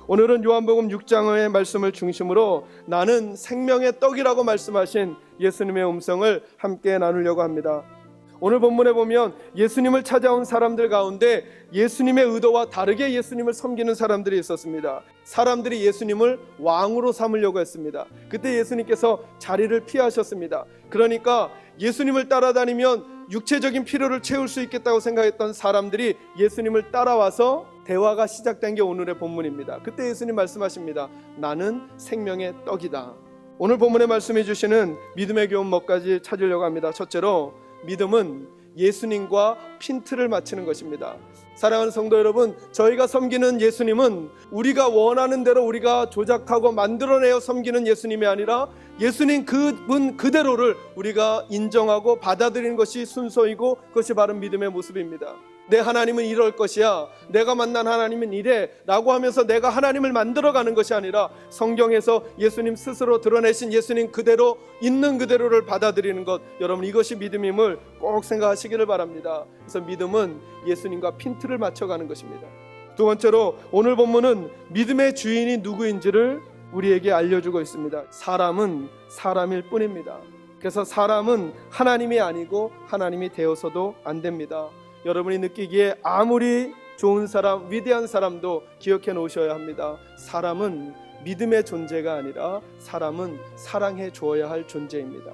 오늘은 요한복음 6장의 말씀을 중심으로 나는 생명의 떡이라고 말씀하신 예수님의 음성을 함께 나누려고 합니다. 오늘 본문에 보면 예수님을 찾아온 사람들 가운데 예수님의 의도와 다르게 예수님을 섬기는 사람들이 있었습니다. 사람들이 예수님을 왕으로 삼으려고 했습니다. 그때 예수님께서 자리를 피하셨습니다. 그러니까 예수님을 따라다니면 육체적인 필요를 채울 수 있겠다고 생각했던 사람들이 예수님을 따라와서 대화가 시작된 게 오늘의 본문입니다. 그때 예수님 말씀하십니다. 나는 생명의 떡이다. 오늘 본문에 말씀해 주시는 믿음의 교훈 몇 가지 찾으려고 합니다. 첫째로 믿음은 예수님과 핀트를 맞추는 것입니다. 사랑하는 성도 여러분, 저희가 섬기는 예수님은 우리가 원하는 대로 우리가 조작하고 만들어내어 섬기는 예수님이 아니라 예수님 그분 그대로를 우리가 인정하고 받아들이는 것이 순서이고 그것이 바른 믿음의 모습입니다. 내 하나님은 이럴 것이야, 내가 만난 하나님은 이래 라고 하면서 내가 하나님을 만들어가는 것이 아니라 성경에서 예수님 스스로 드러내신 예수님 그대로 있는 그대로를 받아들이는 것, 여러분 이것이 믿음임을 꼭 생각하시기를 바랍니다. 그래서 믿음은 예수님과 핀트를 맞춰가는 것입니다. 두 번째로 오늘 본문은 믿음의 주인이 누구인지를 우리에게 알려주고 있습니다. 사람은 사람일 뿐입니다. 그래서 사람은 하나님이 아니고 하나님이 되어서도 안 됩니다. 여러분이 느끼기에 아무리 좋은 사람, 위대한 사람도 기억해 놓으셔야 합니다. 사람은 믿음의 존재가 아니라 사람은 사랑해 주어야 할 존재입니다.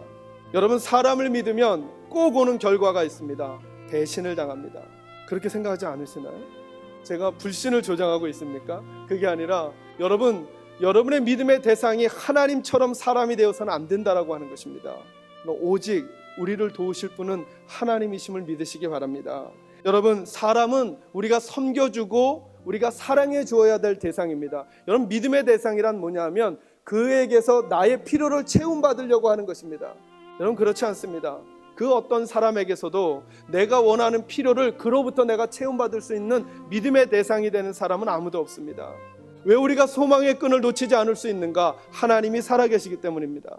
여러분, 사람을 믿으면 꼭 오는 결과가 있습니다. 배신을 당합니다. 그렇게 생각하지 않으시나요? 제가 불신을 조장하고 있습니까? 그게 아니라 여러분의 믿음의 대상이 하나님처럼 사람이 되어서는 안 된다라고 하는 것입니다. 오직 우리를 도우실 분은 하나님이심을 믿으시기 바랍니다. 여러분, 사람은 우리가 섬겨주고 우리가 사랑해 주어야 될 대상입니다. 여러분, 믿음의 대상이란 뭐냐 하면 그에게서 나의 필요를 채움받으려고 하는 것입니다. 여러분, 그렇지 않습니다. 그 어떤 사람에게서도 내가 원하는 필요를 그로부터 내가 채움받을 수 있는 믿음의 대상이 되는 사람은 아무도 없습니다. 왜 우리가 소망의 끈을 놓치지 않을 수 있는가? 하나님이 살아계시기 때문입니다.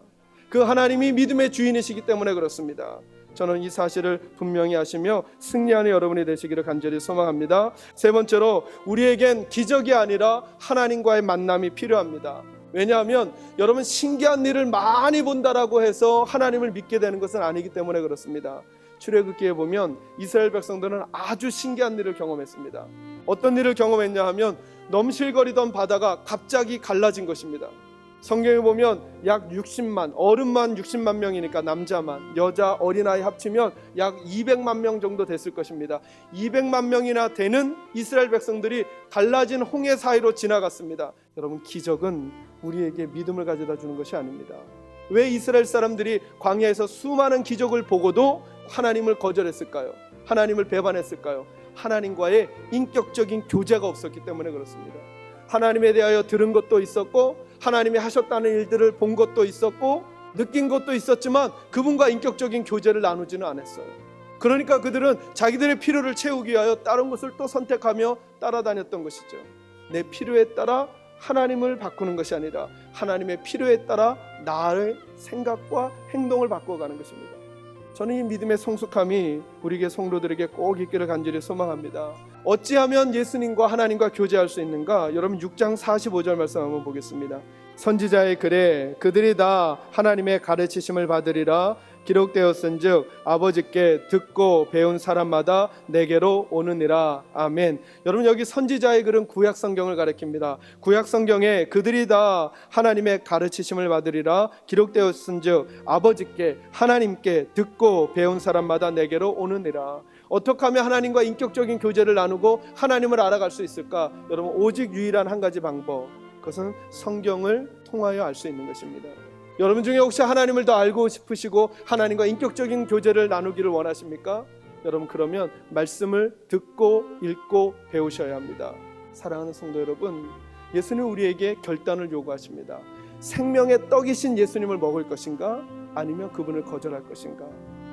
그 하나님이 믿음의 주인이시기 때문에 그렇습니다. 저는 이 사실을 분명히 아시며 승리하는 여러분이 되시기를 간절히 소망합니다. 세 번째로 우리에겐 기적이 아니라 하나님과의 만남이 필요합니다. 왜냐하면 여러분, 신기한 일을 많이 본다라고 해서 하나님을 믿게 되는 것은 아니기 때문에 그렇습니다. 출애굽기에 보면 이스라엘 백성들은 아주 신기한 일을 경험했습니다. 어떤 일을 경험했냐 하면 넘실거리던 바다가 갑자기 갈라진 것입니다. 성경에 보면 약 60만, 어른만 60만 명이니까 남자만, 여자, 어린아이 합치면 약 200만 명 정도 됐을 것입니다. 200만 명이나 되는 이스라엘 백성들이 갈라진 홍해 사이로 지나갔습니다. 여러분, 기적은 우리에게 믿음을 가져다 주는 것이 아닙니다. 왜 이스라엘 사람들이 광야에서 수많은 기적을 보고도 하나님을 거절했을까요? 하나님을 배반했을까요? 하나님과의 인격적인 교제가 없었기 때문에 그렇습니다. 하나님에 대하여 들은 것도 있었고 하나님이 하셨다는 일들을 본 것도 있었고 느낀 것도 있었지만 그분과 인격적인 교제를 나누지는 않았어요. 그러니까 그들은 자기들의 필요를 채우기 위하여 다른 것을 또 선택하며 따라다녔던 것이죠. 내 필요에 따라 하나님을 바꾸는 것이 아니라 하나님의 필요에 따라 나의 생각과 행동을 바꿔가는 것입니다. 저는 이 믿음의 성숙함이 우리에게 성도들에게 꼭 있기를 간절히 소망합니다. 어찌하면 예수님과 하나님과 교제할 수 있는가? 여러분 6장 45절 말씀 한번 보겠습니다. 선지자의 글에 그들이 다 하나님의 가르치심을 받으리라 기록되었은즉 아버지께 듣고 배운 사람마다 내게로 오느니라. 아멘. 여러분, 여기 선지자의 글은 구약 성경을 가리킵니다. 구약 성경에 그들이 다 하나님의 가르치심을 받으리라 기록되었은즉 아버지께 하나님께 듣고 배운 사람마다 내게로 오느니라. 어떻게 하면 하나님과 인격적인 교제를 나누고 하나님을 알아갈 수 있을까? 여러분, 오직 유일한 한 가지 방법, 그것은 성경을 통하여 알 수 있는 것입니다. 여러분 중에 혹시 하나님을 더 알고 싶으시고 하나님과 인격적인 교제를 나누기를 원하십니까? 여러분, 그러면 말씀을 듣고 읽고 배우셔야 합니다. 사랑하는 성도 여러분, 예수는 우리에게 결단을 요구하십니다. 생명의 떡이신 예수님을 먹을 것인가? 아니면 그분을 거절할 것인가?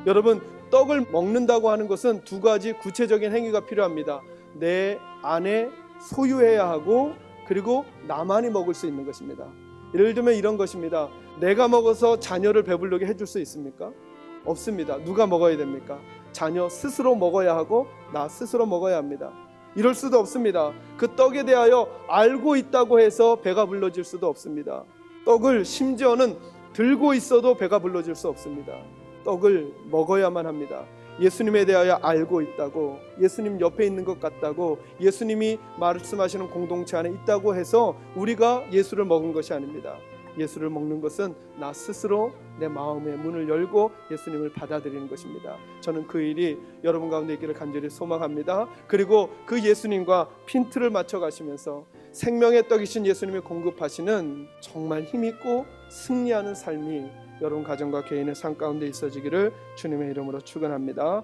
여러분, 떡을 먹는다고 하는 것은 두 가지 구체적인 행위가 필요합니다. 내 안에 소유해야 하고 그리고 나만이 먹을 수 있는 것입니다. 예를 들면 이런 것입니다. 내가 먹어서 자녀를 배부르게 해줄 수 있습니까? 없습니다. 누가 먹어야 됩니까? 자녀 스스로 먹어야 하고 나 스스로 먹어야 합니다. 이럴 수도 없습니다. 그 떡에 대하여 알고 있다고 해서 배가 불러질 수도 없습니다. 떡을 심지어는 들고 있어도 배가 불러질 수 없습니다. 떡을 먹어야만 합니다. 예수님에 대하여 알고 있다고, 예수님 옆에 있는 것 같다고, 예수님이 말씀하시는 공동체 안에 있다고 해서 우리가 예수를 먹은 것이 아닙니다. 예수를 먹는 것은 나 스스로 내 마음의 문을 열고 예수님을 받아들이는 것입니다. 저는 그 일이 여러분 가운데 있기를 간절히 소망합니다. 그리고 그 예수님과 핀트를 맞춰 가시면서 생명의 떡이신 예수님이 공급하시는 정말 힘있고 승리하는 삶이 여러분 가정과 개인의 삶 가운데 있어지기를 주님의 이름으로 축원합니다.